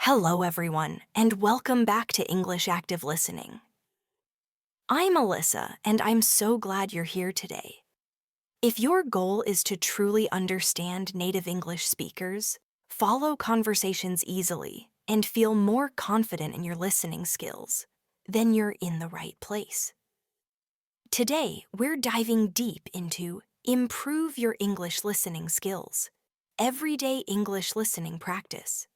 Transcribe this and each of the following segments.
Hello, everyone, and welcome back to English Active Listening. I'm Alyssa, and I'm so glad you're here today. If your goal is to truly understand native English speakers, follow conversations easily, and feel more confident in your listening skills, then you're in the right place. Today, we're diving deep into Improve Your English Listening Skills, Everyday English Listening Practice.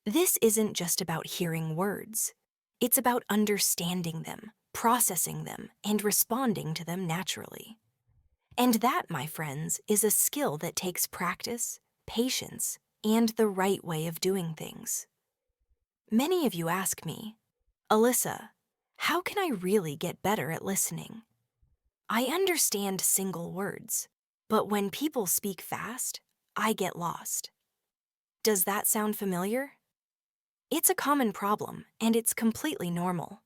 This isn't just about hearing words. It's about understanding them, processing them, and responding to them naturally. And that, my friends, is a skill that takes practice, patience, and the right way of doing things. Many of you ask me, Alyssa, how can I really get better at listening? I understand single words, but when people speak fast, I get lost. Does that sound familiar? It's a common problem, and it's completely normal.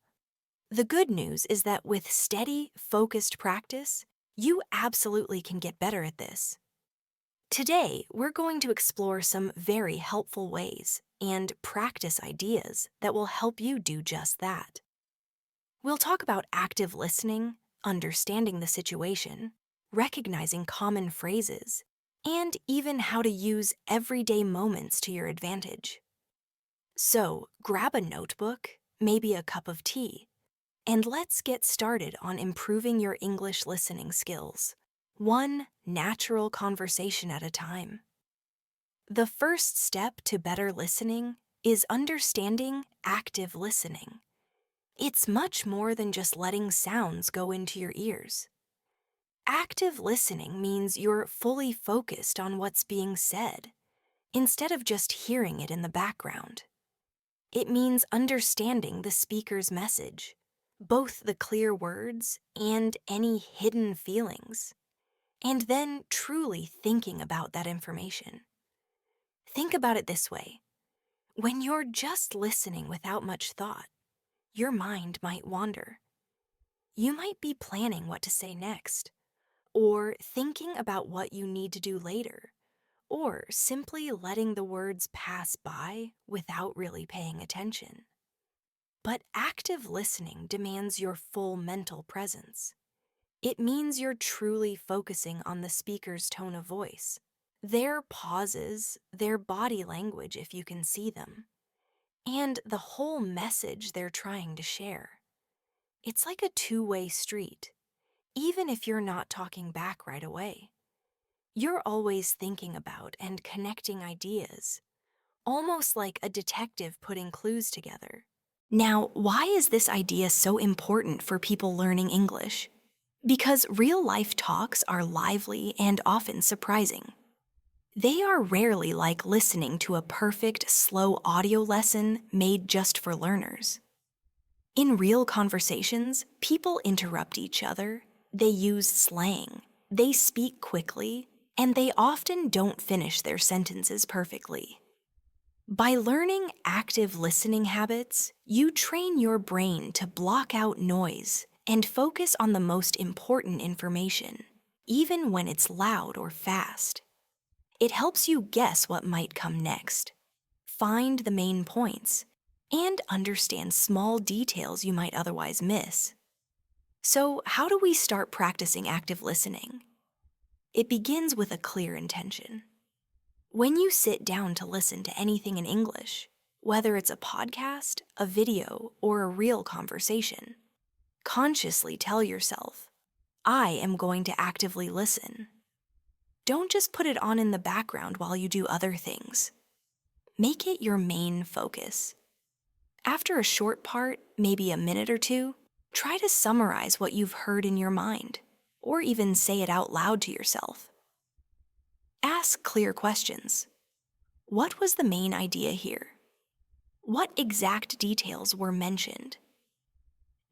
The good news is that with steady, focused practice, you absolutely can get better at this. Today, we're going to explore some very helpful ways and practice ideas that will help you do just that. We'll talk about active listening, understanding the situation, recognizing common phrases, and even how to use everyday moments to your advantage. So, grab a notebook, maybe a cup of tea, and let's get started on improving your English listening skills, one natural conversation at a time. The first step to better listening is understanding active listening. It's much more than just letting sounds go into your ears. Active listening means you're fully focused on what's being said, instead of just hearing it in the background. It means understanding the speaker's message, both the clear words and any hidden feelings, and then truly thinking about that information. Think about it this way. When you're just listening without much thought, your mind might wander. You might be planning what to say next, or thinking about what you need to do later, or simply letting the words pass by without really paying attention. But active listening demands your full mental presence. It means you're truly focusing on the speaker's tone of voice, their pauses, their body language if you can see them, and the whole message they're trying to share. It's like a two-way street, even if you're not talking back right away. You're always thinking about and connecting ideas, almost like a detective putting clues together. Now, why is this idea so important for people learning English? Because real-life talks are lively and often surprising. They are rarely like listening to a perfect, slow audio lesson made just for learners. In real conversations, people interrupt each other, they use slang, they speak quickly, and they often don't finish their sentences perfectly. By learning active listening habits, you train your brain to block out noise and focus on the most important information, even when it's loud or fast. It helps you guess what might come next, find the main points, and understand small details you might otherwise miss. So, how do we start practicing active listening? It begins with a clear intention. When you sit down to listen to anything in English, whether it's a podcast, a video, or a real conversation, consciously tell yourself, I am going to actively listen. Don't just put it on in the background while you do other things. Make it your main focus. After a short part, maybe a minute or two, try to summarize what you've heard in your mind, or even say it out loud to yourself. Ask clear questions. What was the main idea here? What exact details were mentioned?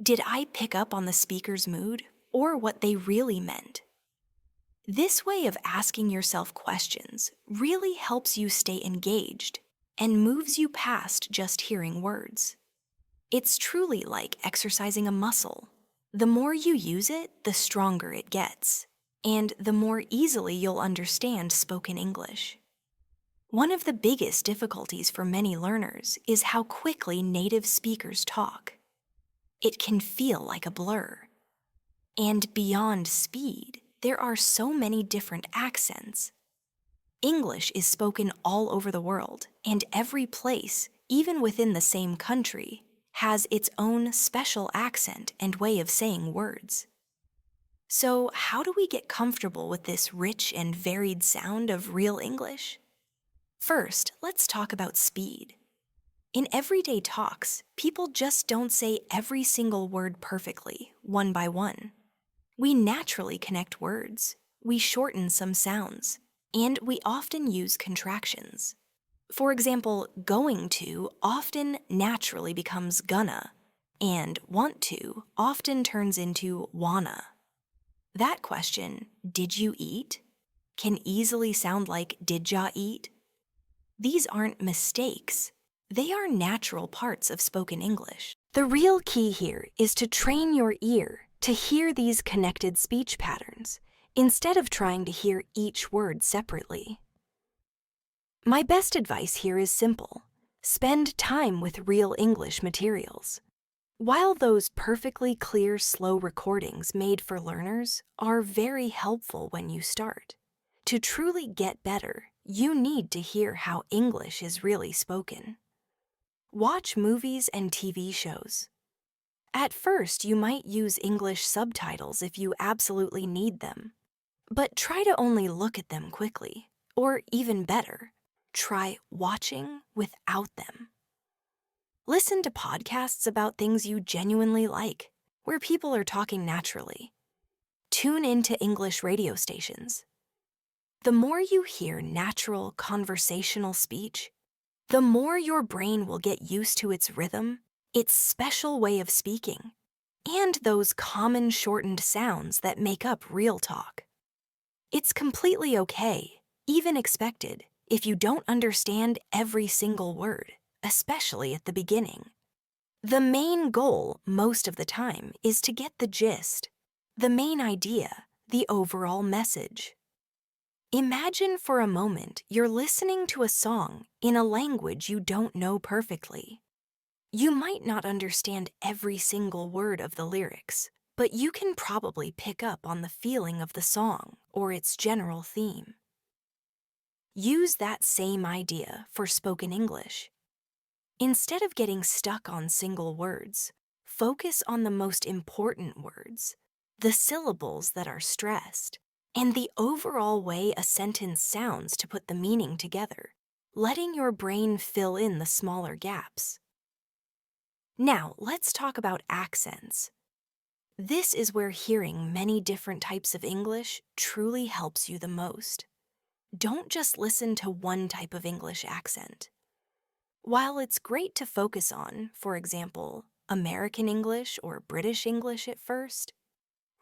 Did I pick up on the speaker's mood or what they really meant? This way of asking yourself questions really helps you stay engaged and moves you past just hearing words. It's truly like exercising a muscle. The more you use it, the stronger it gets, and the more easily you'll understand spoken English. One of the biggest difficulties for many learners is how quickly native speakers talk. It can feel like a blur. And beyond speed, there are so many different accents. English is spoken all over the world, and every place, even within the same country, has its own special accent and way of saying words. So, how do we get comfortable with this rich and varied sound of real English? First, let's talk about speed. In everyday talks, people just don't say every single word perfectly, one by one. We naturally connect words, we shorten some sounds, and we often use contractions. For example, going to often naturally becomes gonna, and want to often turns into wanna. That question, did you eat, can easily sound like did ya eat? These aren't mistakes. They are natural parts of spoken English. The real key here is to train your ear to hear these connected speech patterns instead of trying to hear each word separately. My best advice here is simple. Spend time with real English materials. While those perfectly clear, slow recordings made for learners are very helpful when you start, to truly get better, you need to hear how English is really spoken. Watch movies and TV shows. At first, you might use English subtitles if you absolutely need them, but try to only look at them quickly, or even better, try watching without them. Listen to podcasts about things you genuinely like, where people are talking naturally. Tune into English radio stations. The more you hear natural conversational speech, the more your brain will get used to its rhythm, its special way of speaking, and those common shortened sounds that make up real talk. It's completely okay, even expected, if you don't understand every single word, especially at the beginning. The main goal, most of the time, is to get the gist, the main idea, the overall message. Imagine for a moment you're listening to a song in a language you don't know perfectly. You might not understand every single word of the lyrics, but you can probably pick up on the feeling of the song or its general theme. Use that same idea for spoken English. Instead of getting stuck on single words, focus on the most important words, the syllables that are stressed, and the overall way a sentence sounds to put the meaning together, letting your brain fill in the smaller gaps. Now, let's talk about accents. This is where hearing many different types of English truly helps you the most. Don't just listen to one type of English accent. While it's great to focus on, for example, American English or British English at first,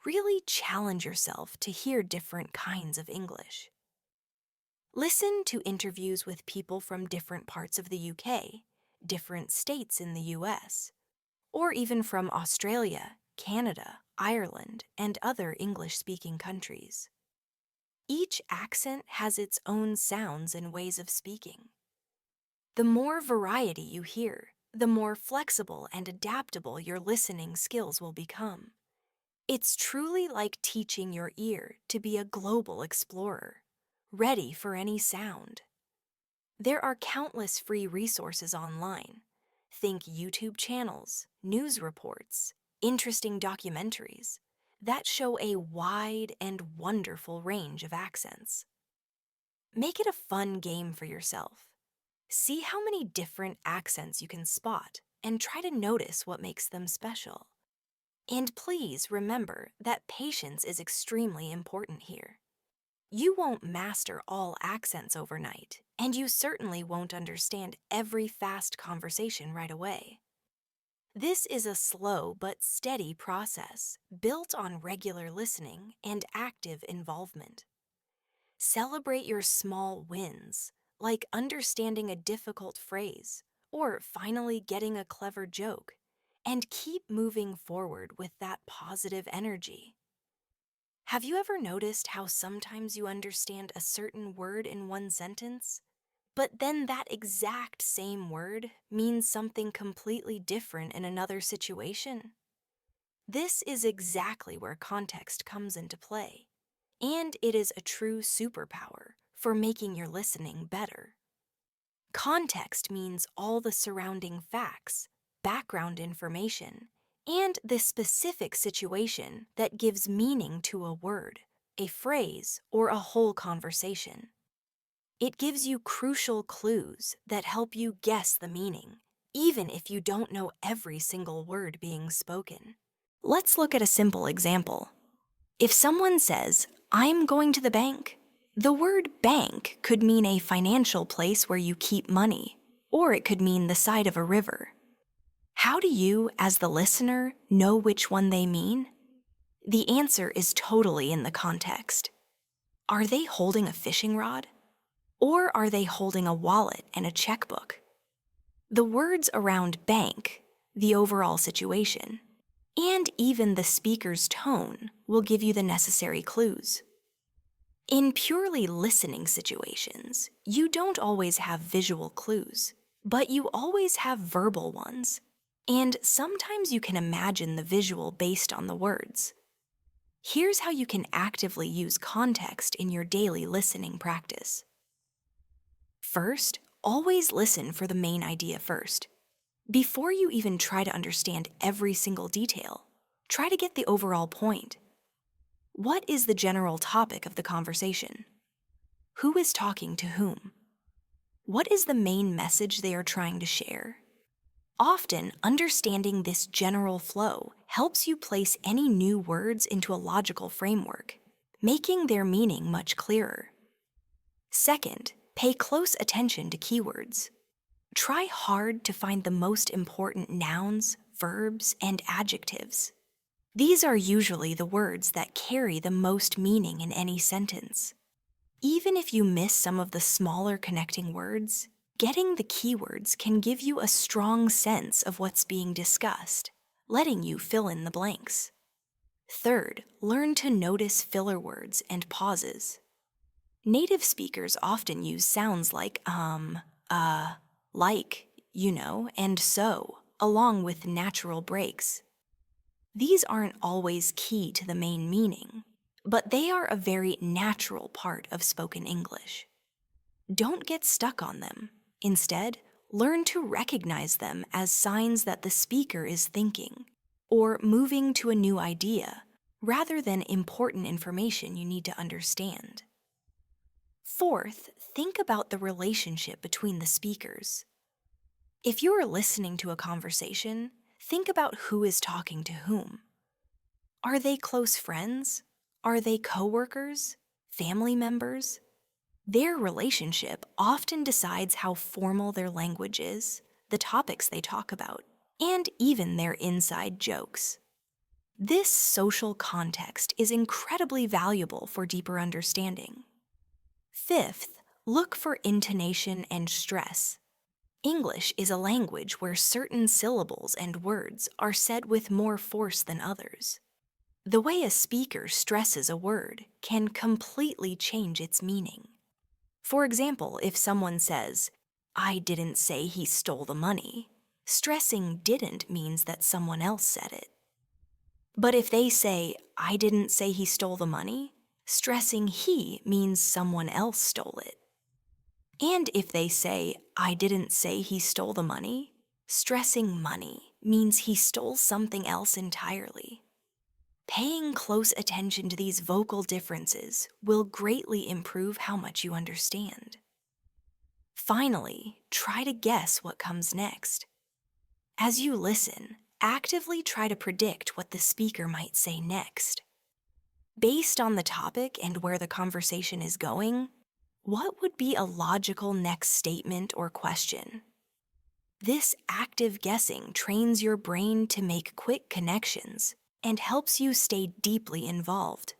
really challenge yourself to hear different kinds of English. Listen to interviews with people from different parts of the UK, different states in the US, or even from Australia, Canada, Ireland, and other English-speaking countries. Each accent has its own sounds and ways of speaking. The more variety you hear, the more flexible and adaptable your listening skills will become. It's truly like teaching your ear to be a global explorer, ready for any sound. There are countless free resources online. Think YouTube channels, news reports, interesting documentaries that show a wide and wonderful range of accents. Make it a fun game for yourself. See how many different accents you can spot and try to notice what makes them special. And please remember that patience is extremely important here. You won't master all accents overnight, and you certainly won't understand every fast conversation right away. This is a slow but steady process built on regular listening and active involvement. Celebrate your small wins, like understanding a difficult phrase or finally getting a clever joke, and keep moving forward with that positive energy. Have you ever noticed how sometimes you understand a certain word in one sentence, but then that exact same word means something completely different in another situation? This is exactly where context comes into play, and it is a true superpower for making your listening better. Context means all the surrounding facts, background information, and the specific situation that gives meaning to a word, a phrase, or a whole conversation. It gives you crucial clues that help you guess the meaning, even if you don't know every single word being spoken. Let's look at a simple example. If someone says, "I'm going to the bank," the word bank could mean a financial place where you keep money, or it could mean the side of a river. How do you, as the listener, know which one they mean? The answer is totally in the context. Are they holding a fishing rod? Or are they holding a wallet and a checkbook? The words around bank, the overall situation, and even the speaker's tone will give you the necessary clues. In purely listening situations, you don't always have visual clues, but you always have verbal ones. And sometimes you can imagine the visual based on the words. Here's how you can actively use context in your daily listening practice. First, always listen for the main idea first. Before you even try to understand every single detail, try to get the overall point. What is the general topic of the conversation? Who is talking to whom? What is the main message they are trying to share? Often, understanding this general flow helps you place any new words into a logical framework, making their meaning much clearer. Second, pay close attention to keywords. Try hard to find the most important nouns, verbs, and adjectives. These are usually the words that carry the most meaning in any sentence. Even if you miss some of the smaller connecting words, getting the keywords can give you a strong sense of what's being discussed, letting you fill in the blanks. Third, learn to notice filler words and pauses. Native speakers often use sounds like like, and so, along with natural breaks. These aren't always key to the main meaning, but they are a very natural part of spoken English. Don't get stuck on them. Instead, learn to recognize them as signs that the speaker is thinking or moving to a new idea, rather than important information you need to understand. Fourth, think about the relationship between the speakers. If you are listening to a conversation, think about who is talking to whom. Are they close friends? Are they coworkers? Family members? Their relationship often decides how formal their language is, the topics they talk about, and even their inside jokes. This social context is incredibly valuable for deeper understanding. Fifth, look for intonation and stress. English is a language where certain syllables and words are said with more force than others. The way a speaker stresses a word can completely change its meaning. For example, if someone says, "I didn't say he stole the money," stressing didn't means that someone else said it. But if they say, "I didn't say he stole the money," stressing he means someone else stole it. And if they say, "I didn't say he stole the money," stressing money means he stole something else entirely. Paying close attention to these vocal differences will greatly improve how much you understand. Finally, try to guess what comes next. As you listen, actively try to predict what the speaker might say next. Based on the topic and where the conversation is going, what would be a logical next statement or question? This active guessing trains your brain to make quick connections and helps you stay deeply involved.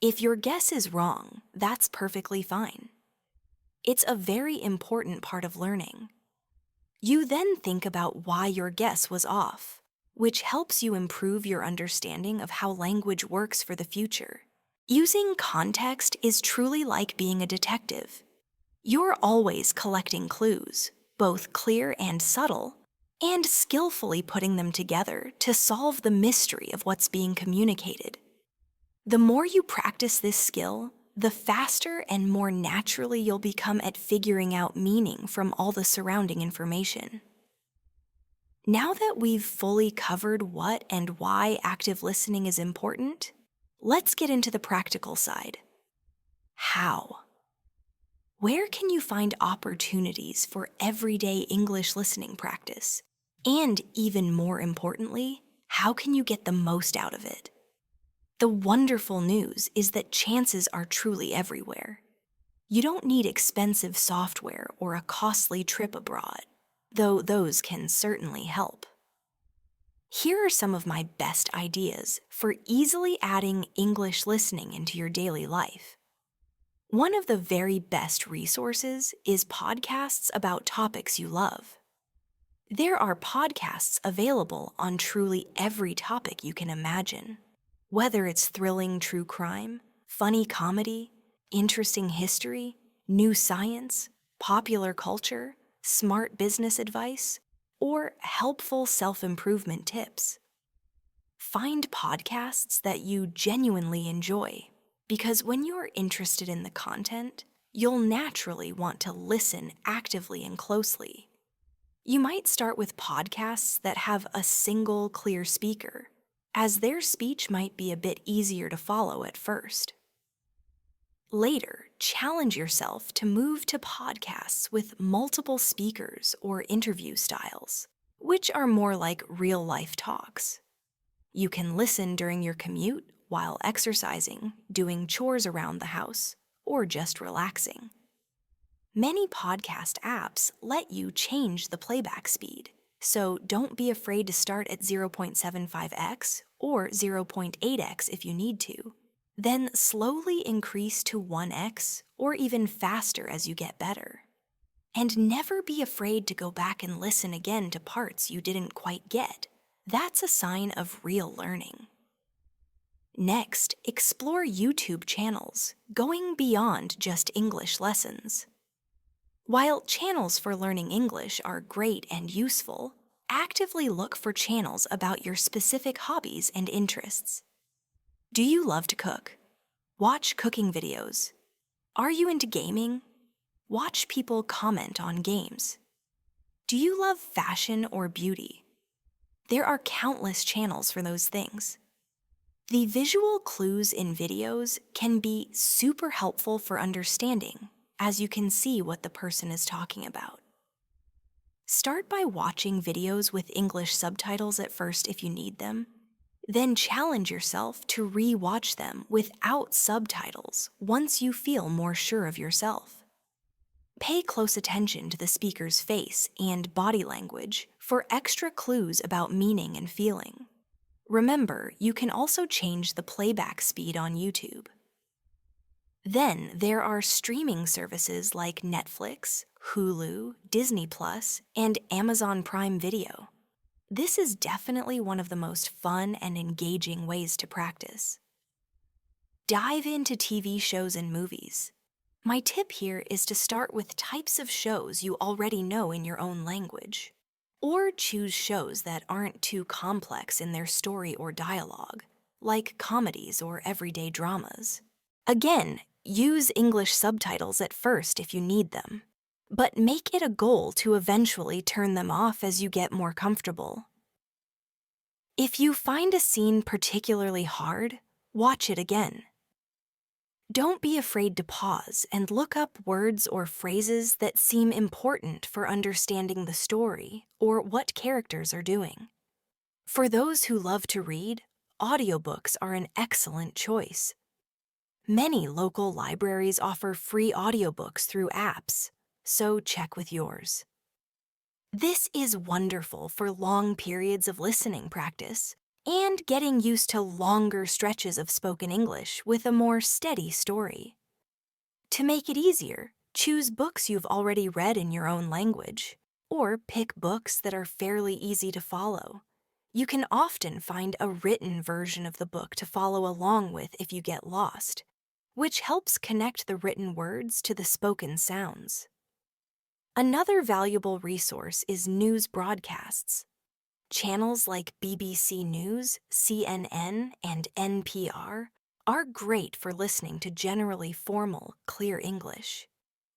If your guess is wrong, that's perfectly fine. It's a very important part of learning. You then think about why your guess was off, which helps you improve your understanding of how language works for the future. Using context is truly like being a detective. You're always collecting clues, both clear and subtle, and skillfully putting them together to solve the mystery of what's being communicated. The more you practice this skill, the faster and more naturally you'll become at figuring out meaning from all the surrounding information. Now that we've fully covered what and why active listening is important, let's get into the practical side. How? Where can you find opportunities for everyday English listening practice? And even more importantly, how can you get the most out of it? The wonderful news is that chances are truly everywhere. You don't need expensive software or a costly trip abroad, though those can certainly help. Here are some of my best ideas for easily adding English listening into your daily life. One of the very best resources is podcasts about topics you love. There are podcasts available on truly every topic you can imagine. Whether it's thrilling true crime, funny comedy, interesting history, new science, popular culture, smart business advice, or helpful self-improvement tips. Find podcasts that you genuinely enjoy, because when you're interested in the content, you'll naturally want to listen actively and closely. You might start with podcasts that have a single clear speaker, as their speech might be a bit easier to follow at first. Later, challenge yourself to move to podcasts with multiple speakers or interview styles, which are more like real-life talks. You can listen during your commute, while exercising, doing chores around the house, or just relaxing. Many podcast apps let you change the playback speed, so don't be afraid to start at 0.75x or 0.8x if you need to. Then slowly increase to 1x or even faster as you get better. And never be afraid to go back and listen again to parts you didn't quite get. That's a sign of real learning. Next, explore YouTube channels, going beyond just English lessons. While channels for learning English are great and useful, actively look for channels about your specific hobbies and interests. Do you love to cook? Watch cooking videos. Are you into gaming? Watch people comment on games. Do you love fashion or beauty? There are countless channels for those things. The visual clues in videos can be super helpful for understanding, as you can see what the person is talking about. Start by watching videos with English subtitles at first if you need them. Then challenge yourself to re-watch them without subtitles once you feel more sure of yourself. Pay close attention to the speaker's face and body language for extra clues about meaning and feeling. Remember, you can also change the playback speed on YouTube. Then there are streaming services like Netflix, Hulu, Disney+, and Amazon Prime Video. This is definitely one of the most fun and engaging ways to practice. Dive into TV shows and movies. My tip here is to start with types of shows you already know in your own language. Or choose shows that aren't too complex in their story or dialogue, like comedies or everyday dramas. Again, use English subtitles at first if you need them, but make it a goal to eventually turn them off as you get more comfortable. If you find a scene particularly hard, watch it again. Don't be afraid to pause and look up words or phrases that seem important for understanding the story or what characters are doing. For those who love to read, audiobooks are an excellent choice. Many local libraries offer free audiobooks through apps, so check with yours. This is wonderful for long periods of listening practice and getting used to longer stretches of spoken English with a more steady story. To make it easier, choose books you've already read in your own language, or pick books that are fairly easy to follow. You can often find a written version of the book to follow along with if you get lost, which helps connect the written words to the spoken sounds. Another valuable resource is news broadcasts. Channels like BBC News, CNN, and NPR are great for listening to generally formal, clear English.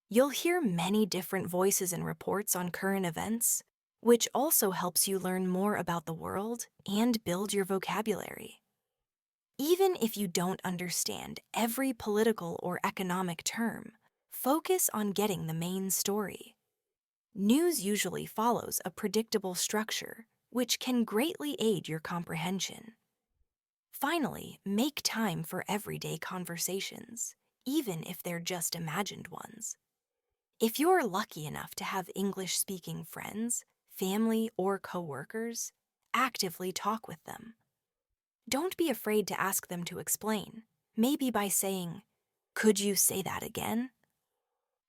You'll hear many different voices and reports on current events, which also helps you learn more about the world and build your vocabulary. Even if you don't understand every political or economic term, focus on getting the main story. News usually follows a predictable structure, which can greatly aid your comprehension. Finally, make time for everyday conversations, even if they're just imagined ones. If you're lucky enough to have English-speaking friends, family, or coworkers, actively talk with them. Don't be afraid to ask them to explain, maybe by saying, "Could you say that again?"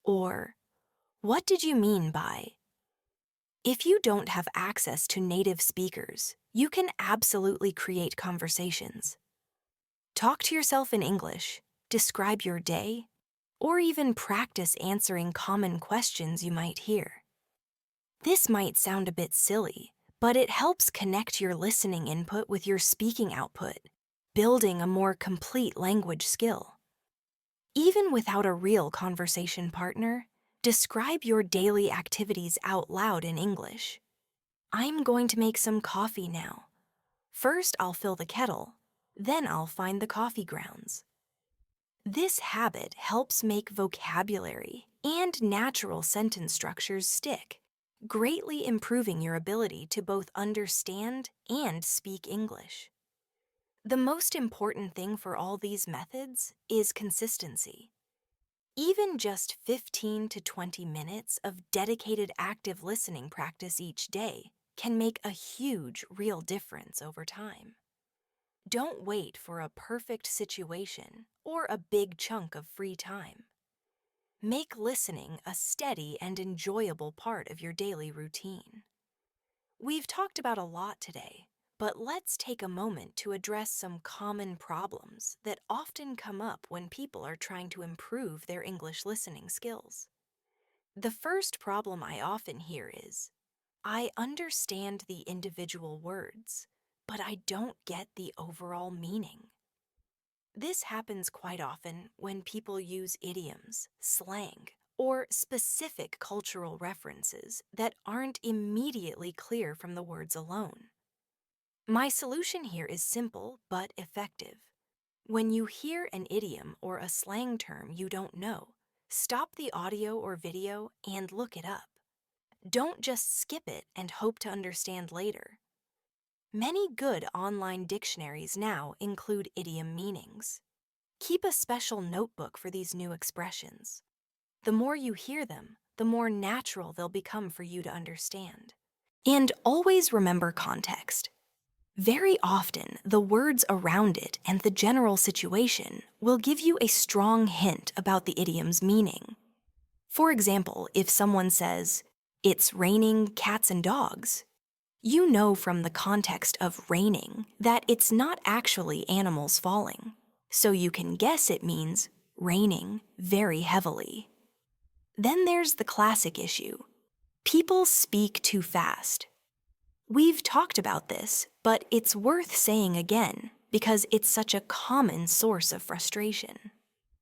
Or, "What did you mean by?" If you don't have access to native speakers, you can absolutely create conversations. Talk to yourself in English, describe your day, or even practice answering common questions you might hear. This might sound a bit silly, but it helps connect your listening input with your speaking output, building a more complete language skill. Even without a real conversation partner, describe your daily activities out loud in English. "I'm going to make some coffee now. First, I'll fill the kettle, then I'll find the coffee grounds." This habit helps make vocabulary and natural sentence structures stick, greatly improving your ability to both understand and speak English. The most important thing for all these methods is consistency. Even just 15 to 20 minutes of dedicated active listening practice each day can make a huge real difference over time. Don't wait for a perfect situation or a big chunk of free time. Make listening a steady and enjoyable part of your daily routine. We've talked about a lot today, but let's take a moment to address some common problems that often come up when people are trying to improve their English listening skills. The first problem I often hear is, "I understand the individual words, but I don't get the overall meaning." This happens quite often when people use idioms, slang, or specific cultural references that aren't immediately clear from the words alone. My solution here is simple but effective. When you hear an idiom or a slang term you don't know, stop the audio or video and look it up. Don't just skip it and hope to understand later. Many good online dictionaries now include idiom meanings. Keep a special notebook for these new expressions. The more you hear them, the more natural they'll become for you to understand. And always remember context. Very often, the words around it and the general situation will give you a strong hint about the idiom's meaning. For example, if someone says, "It's raining cats and dogs," you know from the context of raining that it's not actually animals falling, so you can guess it means raining very heavily. Then there's the classic issue. People speak too fast. We've talked about this, but it's worth saying again because it's such a common source of frustration.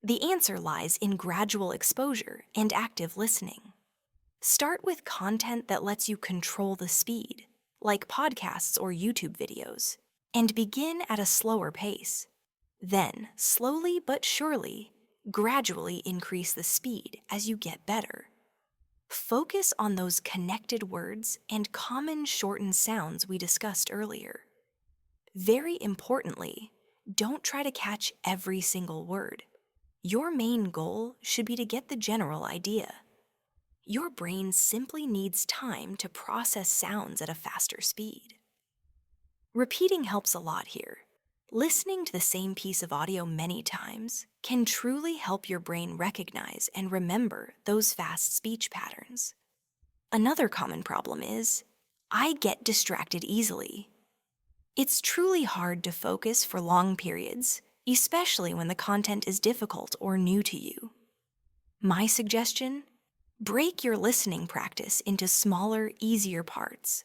The answer lies in gradual exposure and active listening. Start with content that lets you control the speed, like podcasts or YouTube videos, and begin at a slower pace. Then, slowly but surely, gradually increase the speed as you get better. Focus on those connected words and common shortened sounds we discussed earlier. Very importantly, don't try to catch every single word. Your main goal should be to get the general idea. Your brain simply needs time to process sounds at a faster speed. Repeating helps a lot here. Listening to the same piece of audio many times can truly help your brain recognize and remember those fast speech patterns. Another common problem is, I get distracted easily. It's truly hard to focus for long periods, especially when the content is difficult or new to you. My suggestion? Break your listening practice into smaller, easier parts.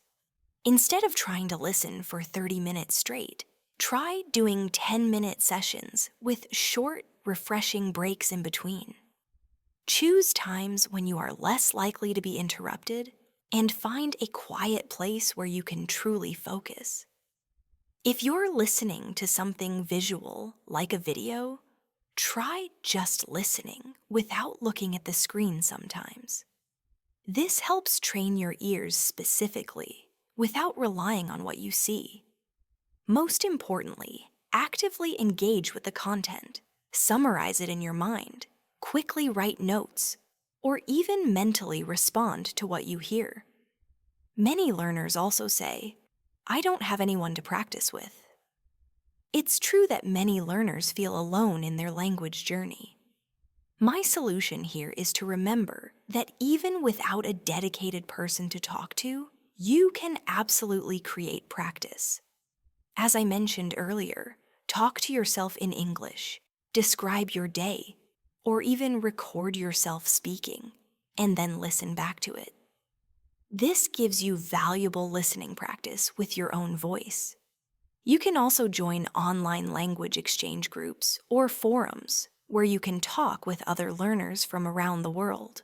Instead of trying to listen for 30 minutes straight, try doing 10-minute sessions with short, refreshing breaks in between. Choose times when you are less likely to be interrupted and find a quiet place where you can truly focus. If you're listening to something visual, like a video, try just listening without looking at the screen sometimes. This helps train your ears specifically without relying on what you see. Most importantly, actively engage with the content, summarize it in your mind, quickly write notes, or even mentally respond to what you hear. Many learners also say, "I don't have anyone to practice with." It's true that many learners feel alone in their language journey. My solution here is to remember that even without a dedicated person to talk to, you can absolutely create practice. As I mentioned earlier, talk to yourself in English, describe your day, or even record yourself speaking, and then listen back to it. This gives you valuable listening practice with your own voice. You can also join online language exchange groups or forums where you can talk with other learners from around the world,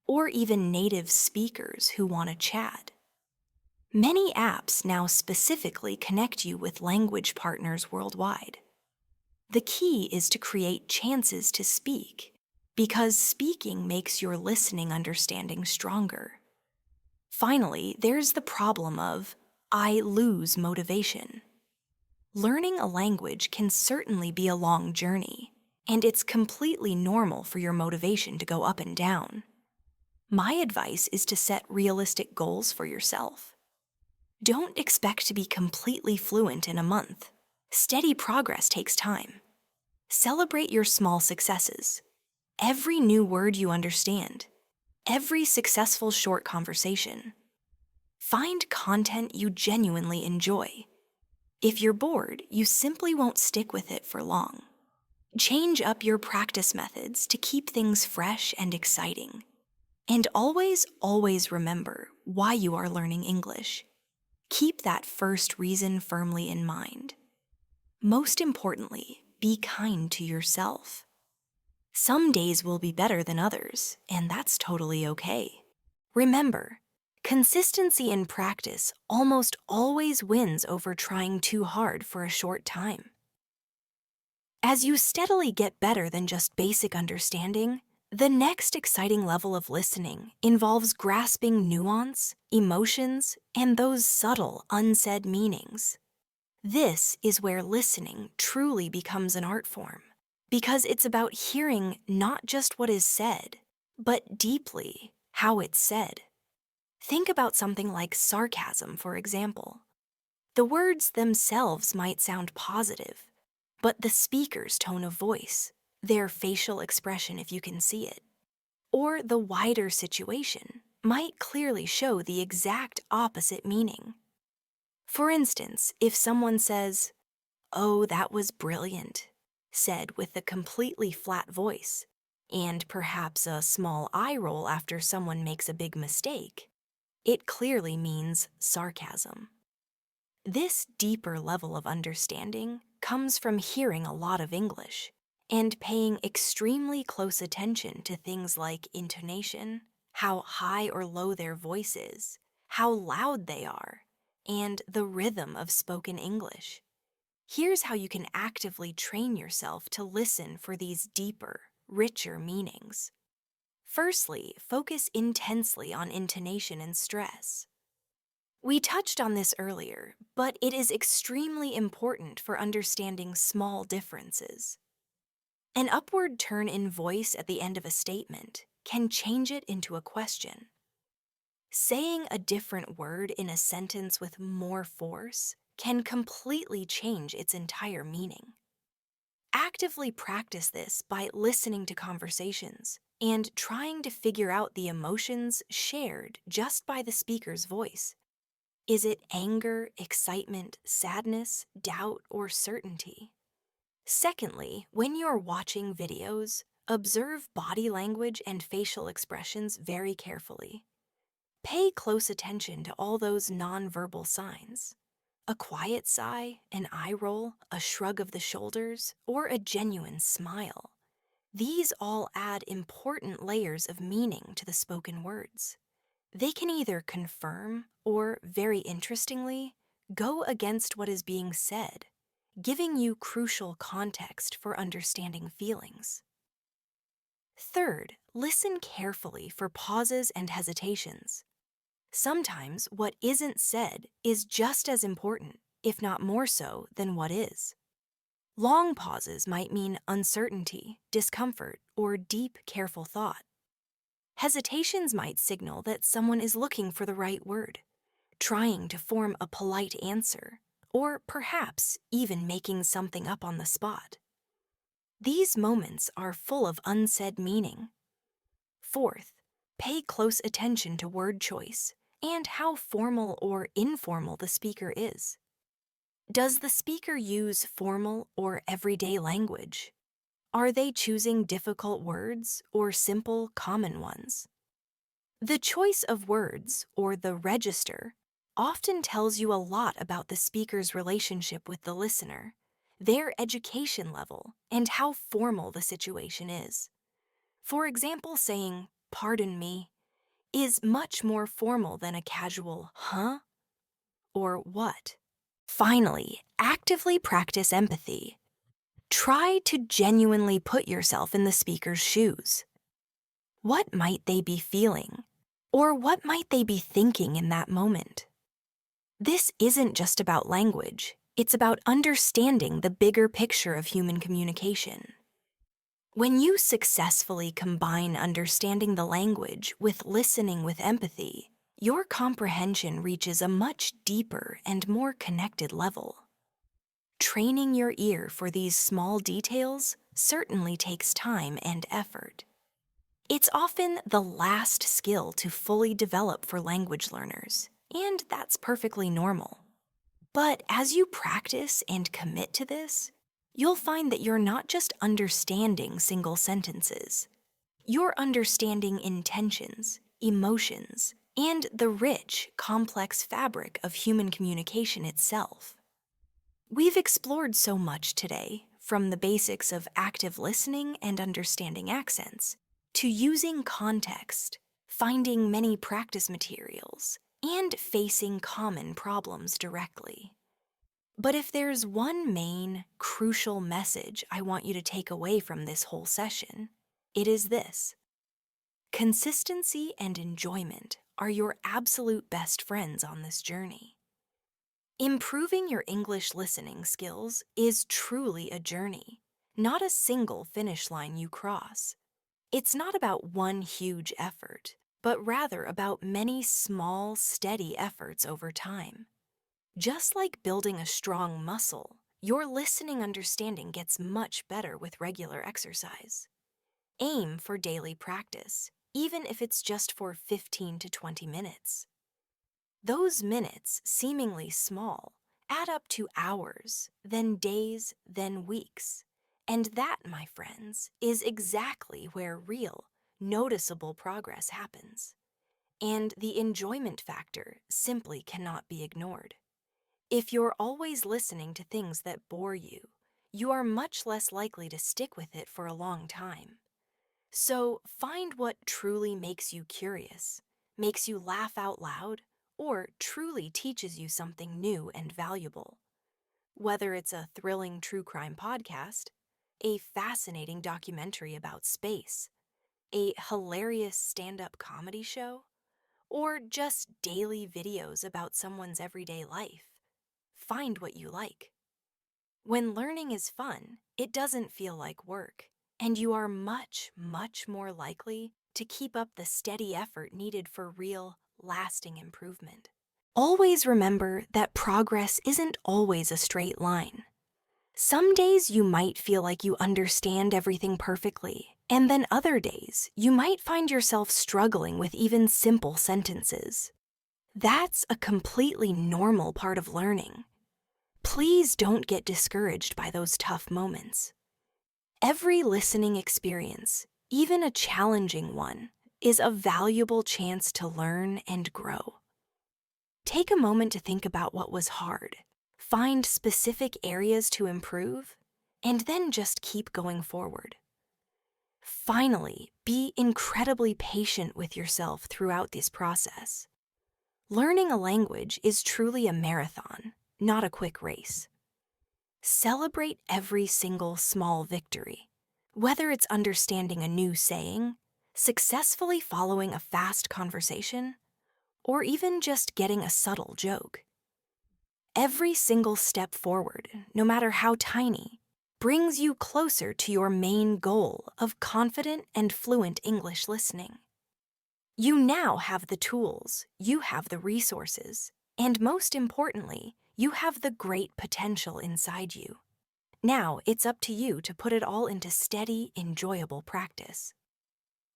or even native speakers who want to chat. Many apps now specifically connect you with language partners worldwide. The key is to create chances to speak, because speaking makes your listening understanding stronger. Finally, there's the problem of "I lose motivation." Learning a language can certainly be a long journey, and it's completely normal for your motivation to go up and down. My advice is to set realistic goals for yourself. Don't expect to be completely fluent in a month. Steady progress takes time. Celebrate your small successes. Every new word you understand. Every successful short conversation. Find content you genuinely enjoy. If you're bored, you simply won't stick with it for long. Change up your practice methods to keep things fresh and exciting. And always, always remember why you are learning English. Keep that first reason firmly in mind. Most importantly, be kind to yourself. Some days will be better than others, and that's totally okay. Remember, consistency in practice almost always wins over trying too hard for a short time. As you steadily get better than just basic understanding, the next exciting level of listening involves grasping nuance, emotions, and those subtle, unsaid meanings. This is where listening truly becomes an art form, because it's about hearing not just what is said, but deeply how it's said. Think about something like sarcasm, for example. The words themselves might sound positive, but the speaker's tone of voice, their facial expression if you can see it, or the wider situation might clearly show the exact opposite meaning. For instance, if someone says, "Oh, that was brilliant," said with a completely flat voice, and perhaps a small eye roll after someone makes a big mistake, it clearly means sarcasm. This deeper level of understanding comes from hearing a lot of English and paying extremely close attention to things like intonation, how high or low their voice is, how loud they are, and the rhythm of spoken English. Here's how you can actively train yourself to listen for these deeper, richer meanings. Firstly, focus intensely on intonation and stress. We touched on this earlier, but it is extremely important for understanding small differences. An upward turn in voice at the end of a statement can change it into a question. Saying a different word in a sentence with more force can completely change its entire meaning. Actively practice this by listening to conversations and trying to figure out the emotions shared just by the speaker's voice. Is it anger, excitement, sadness, doubt, or certainty? Secondly, when you're watching videos, observe body language and facial expressions very carefully. Pay close attention to all those nonverbal signs. A quiet sigh, an eye roll, a shrug of the shoulders, or a genuine smile. These all add important layers of meaning to the spoken words. They can either confirm or, very interestingly, go against what is being said, giving you crucial context for understanding feelings. Third, listen carefully for pauses and hesitations. Sometimes what isn't said is just as important, if not more so, than what is. Long pauses might mean uncertainty, discomfort, or deep, careful thought. Hesitations might signal that someone is looking for the right word, trying to form a polite answer, or perhaps even making something up on the spot. These moments are full of unsaid meaning. Fourth, pay close attention to word choice and how formal or informal the speaker is. Does the speaker use formal or everyday language? Are they choosing difficult words or simple, common ones? The choice of words, or the register, often tells you a lot about the speaker's relationship with the listener, their education level, and how formal the situation is. For example, saying, "Pardon me," is much more formal than a casual, "Huh?" or "What?" Finally, actively practice empathy. Try to genuinely put yourself in the speaker's shoes. What might they be feeling? Or what might they be thinking in that moment? This isn't just about language, it's about understanding the bigger picture of human communication. When you successfully combine understanding the language with listening with empathy, your comprehension reaches a much deeper and more connected level. Training your ear for these small details certainly takes time and effort. It's often the last skill to fully develop for language learners, and that's perfectly normal. But as you practice and commit to this, you'll find that you're not just understanding single sentences. You're understanding intentions, emotions, and the rich, complex fabric of human communication itself. We've explored so much today, from the basics of active listening and understanding accents, to using context, finding many practice materials, and facing common problems directly. But if there's one main, crucial message I want you to take away from this whole session, it is this: consistency and enjoyment are your absolute best friends on this journey. Improving your English listening skills is truly a journey, not a single finish line you cross. It's not about one huge effort, but rather about many small, steady efforts over time. Just like building a strong muscle, your listening understanding gets much better with regular exercise. Aim for daily practice, even if it's just for 15 to 20 minutes. Those minutes, seemingly small, add up to hours, then days, then weeks. And that, my friends, is exactly where real, noticeable progress happens. And the enjoyment factor simply cannot be ignored. If you're always listening to things that bore you, you are much less likely to stick with it for a long time. So find what truly makes you curious, makes you laugh out loud, or truly teaches you something new and valuable. Whether it's a thrilling true crime podcast, a fascinating documentary about space, a hilarious stand-up comedy show, or just daily videos about someone's everyday life, find what you like. When learning is fun, it doesn't feel like work, and you are much, much more likely to keep up the steady effort needed for real, lasting improvement. Always remember that progress isn't always a straight line. Some days you might feel like you understand everything perfectly, and then other days you might find yourself struggling with even simple sentences. That's a completely normal part of learning. Please don't get discouraged by those tough moments. Every listening experience, even a challenging one, is a valuable chance to learn and grow. Take a moment to think about what was hard, find specific areas to improve, and then just keep going forward. Finally, be incredibly patient with yourself throughout this process. Learning a language is truly a marathon, not a quick race. Celebrate every single small victory, whether it's understanding a new saying, successfully following a fast conversation, or even just getting a subtle joke. Every single step forward, no matter how tiny, brings you closer to your main goal of confident and fluent English listening. You now have the tools, you have the resources, and most importantly, you have the great potential inside you. Now it's up to you to put it all into steady, enjoyable practice.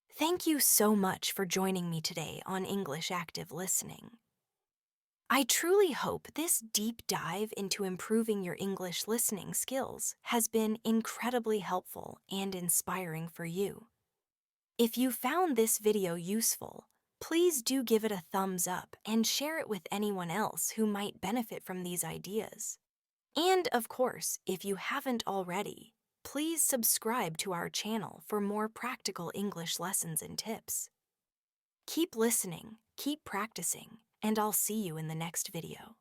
Thank you so much for joining me today on English Active Listening. I truly hope this deep dive into improving your English listening skills has been incredibly helpful and inspiring for you. If you found this video useful, please do give it a thumbs up and share it with anyone else who might benefit from these ideas. And of course, if you haven't already, please subscribe to our channel for more practical English lessons and tips. Keep listening, keep practicing, and I'll see you in the next video.